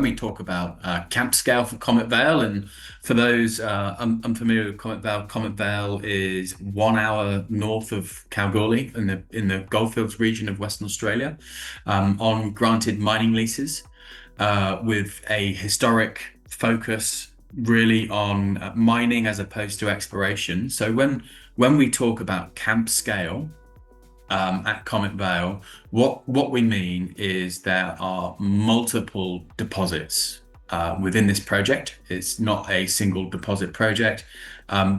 we talk about camp scale for Comet Vale, and for those unfamiliar with Comet Vale is 1 hour north of Kalgoorlie in the Goldfields region of Western Australia, on granted mining leases, with a historic focus really on mining as opposed to exploration. So when we talk about camp scale at Comet Vale, what we mean is there are multiple deposits within this project. It's not a single deposit project.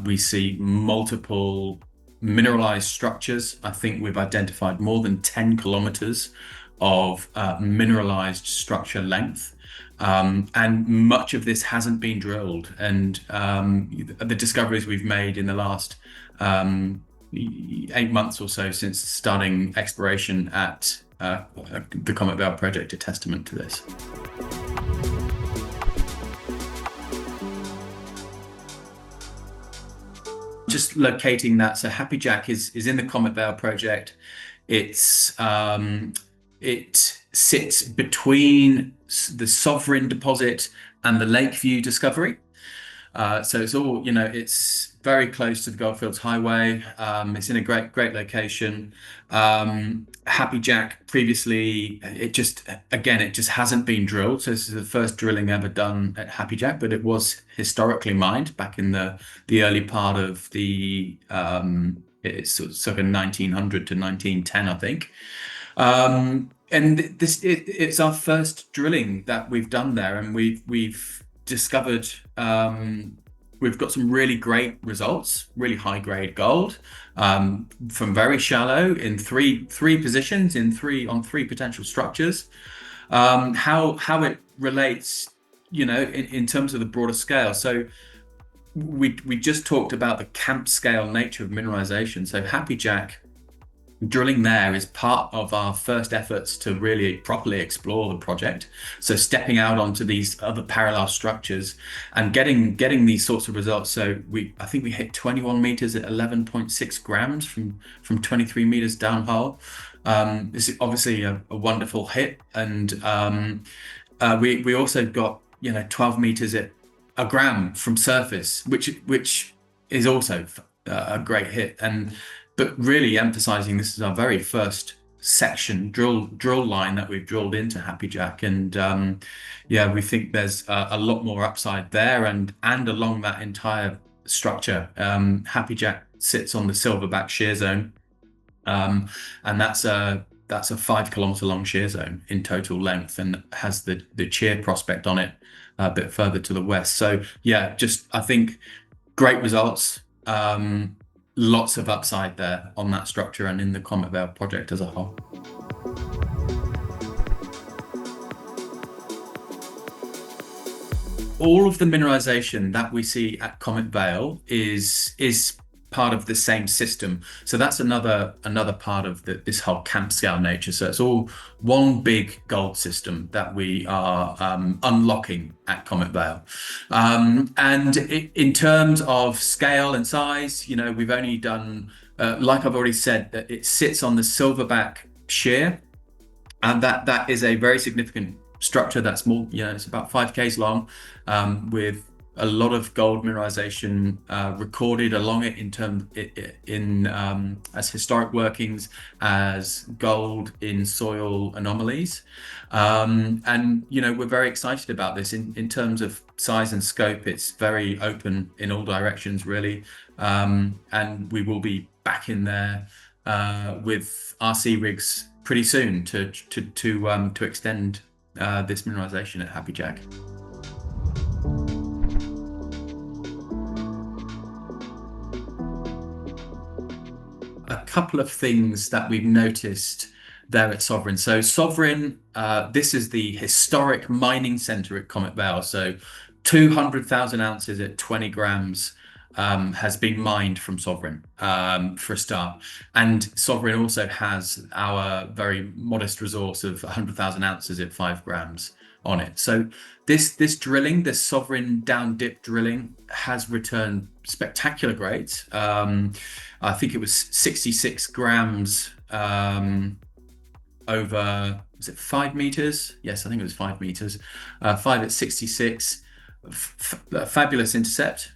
We see multiple mineralized structures. I think we've identified more than 10 kilometers of mineralized structure length. And much of this hasn't been drilled. And the discoveries we've made in the last 8 months or so since starting exploration at the Comet Vale Project are testament to this. Just locating that, so HappyJack is in the Comet Vale Project. It sits between the Sovereign deposit and the Lakeview discovery. So it's all, it's very close to the Goldfields Highway. It's in a great location. HappyJack previously, it just hasn't been drilled. So this is the first drilling ever done at HappyJack, but it was historically mined back in the early part of the it's sort of 1900 to 1910, I think. And it's our first drilling that we've done there, and we've discovered we've got some really great results, really high grade gold, from very shallow in three positions on three potential structures. How it relates, in terms of the broader scale. So we just talked about the camp scale nature of mineralization. So HappyJack drilling there is part of our first efforts to really properly explore the project. So stepping out onto these other parallel structures and getting these sorts of results. So I think we hit 21 meters at 11.6 grams from 23 meters downhole. This is obviously a wonderful hit, and we also got 12 meters at a gram from surface, which is also a great hit. But really emphasizing this is our very first section drill line that we've drilled into HappyJack, and we think there's a lot more upside there and along that entire structure. HappyJack sits on the Silverback shear zone, and that's a 5 kilometer long shear zone in total length, and has the Cheer prospect on it a bit further to the west. So I think great results. Lots of upside there on that structure and in the Comet Vale project as a whole. All of the mineralization that we see at Comet Vale is part of the same system. So that's another part of this whole camp scale nature. So it's all one big gold system that we are unlocking at Comet Vale. And in terms of scale and size, we've only done, like I've already said, that it sits on the Silverback shear, and that is a very significant structure. That's more, it's about 5 k's long, with a lot of gold mineralization recorded along it as historic workings, as gold in soil anomalies, and we're very excited about this. In terms of size and scope, it's very open in all directions, really, and we will be back in there with RC rigs pretty soon to extend this mineralization at HappyJack. A couple of things that we've noticed there at Sovereign. So Sovereign, this is the historic mining center at Comet Vale. So 200,000 ounces at 20 grams has been mined from Sovereign, for a start. And Sovereign also has our very modest resource of 100,000 ounces at 5 grams on it. So this drilling, this Sovereign down dip drilling, has returned spectacular grades. I think it was 66 grams over was it 5 meters? Yes, I think it was 5 meters. 5 at 66. Fabulous intercept.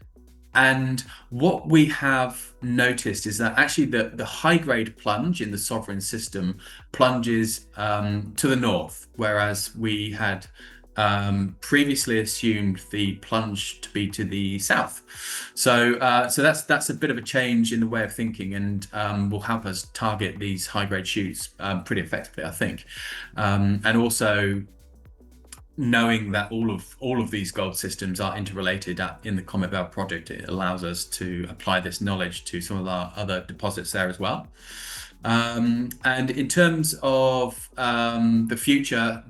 And what we have noticed is that actually the high grade plunge in the Sovereign system plunges to the north, whereas we had previously assumed the plunge to be to the south. So that's a bit of a change in the way of thinking, and will help us target these high grade shoots pretty effectively, I think. And also knowing that all of these gold systems are interrelated in the Comet Vale project, it allows us to apply this knowledge to some of our other deposits there as well. And in terms of the future,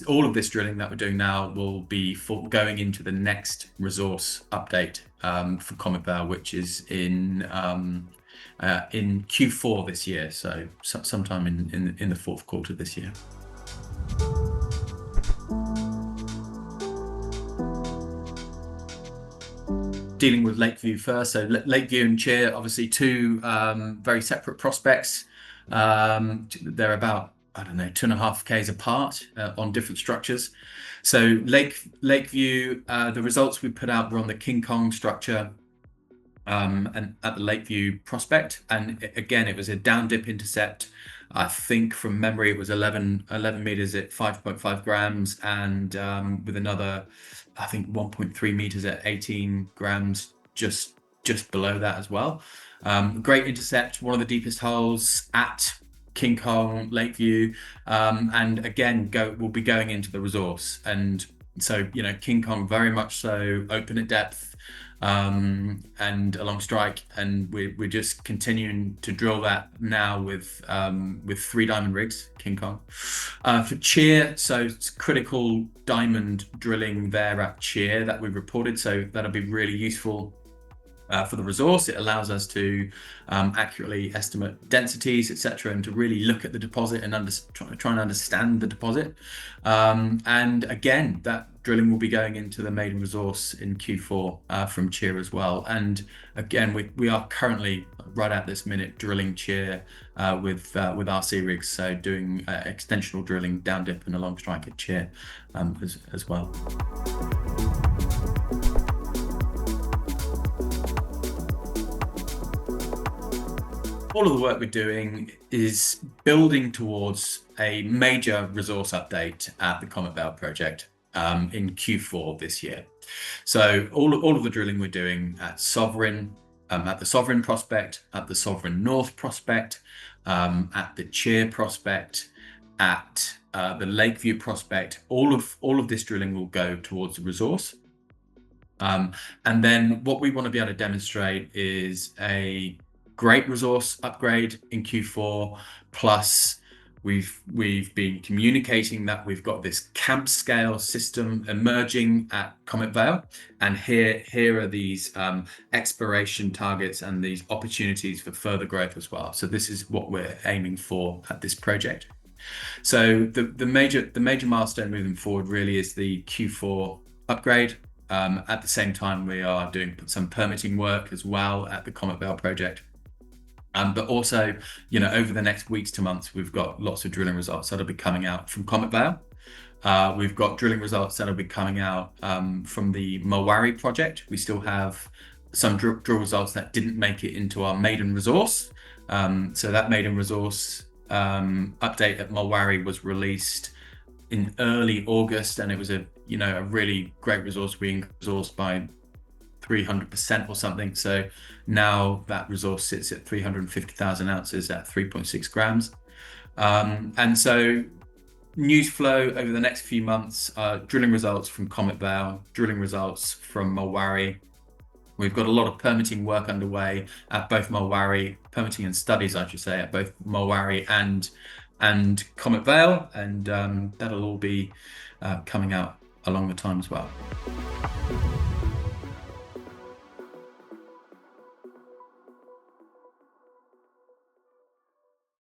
all of this drilling that we're doing now will be going into the next resource update for Comet Vale, which is in Q4 this year, so sometime in the fourth quarter this year. Dealing with Lakeview first. So Lakeview and Cheer, obviously two very separate prospects. They're about, I don't know, 2.5 k's apart on different structures. So Lakeview, the results we put out were on the King Kong structure and at the Lakeview prospect. And again, it was a down dip intercept. I think from memory, it was 11 meters at 5.5 grams and with another, I think 1.3 meters at 18 grams, just below that as well. Great intercept, one of the deepest holes at King Kong, Lakeview, and again, we'll be going into the resource. And so, King Kong very much so open at depth and along strike, and we're just continuing to drill that now with 3 diamond rigs, King Kong. For Cheer, so it's critical diamond drilling there at Cheer that we've reported, so that'll be really useful for the resource. It allows us to accurately estimate densities, etc., and to really look at the deposit and try and understand the deposit. And again, that drilling will be going into the maiden resource in Q4 from Cheer as well. And again, we are currently right at this minute drilling Cheer with RC rigs, so doing extensional drilling down dip and along strike at Cheer as well. All of the work we're doing is building towards a major resource update at the Comet Vale project in Q4 this year. So all of the drilling we're doing at Sovereign, at the Sovereign prospect, at the Sovereign North prospect, at the Cheer prospect, at the Lakeview prospect, all of this drilling will go towards the resource. And then what we want to be able to demonstrate is a great resource upgrade in Q4, plus we've been communicating that we've got this camp scale system emerging at Comet Vale, and here are these exploration targets and these opportunities for further growth as well. So this is what we're aiming for at this project. So the major milestone moving forward really is the Q4 upgrade. At the same time, we are doing some permitting work as well at the Comet Vale project. But also, over the next weeks to months, we've got lots of drilling results that'll be coming out from Comet Vale. We've got drilling results that'll be coming out from the Mulwarrie project. We still have some drill results that didn't make it into our maiden resource. So that maiden resource update at Mulwarrie was released in early August, and it was a really great resource. We increased resource by 300% or something. So now that resource sits at 350,000 ounces at 3.6 grams. And so news flow over the next few months, drilling results from Comet Vale, drilling results from Mulwarrie. We've got a lot of permitting work underway at both Mulwarrie, permitting and studies, I should say, at both Mulwarrie and Comet Vale, and that'll all be coming out along the time as well.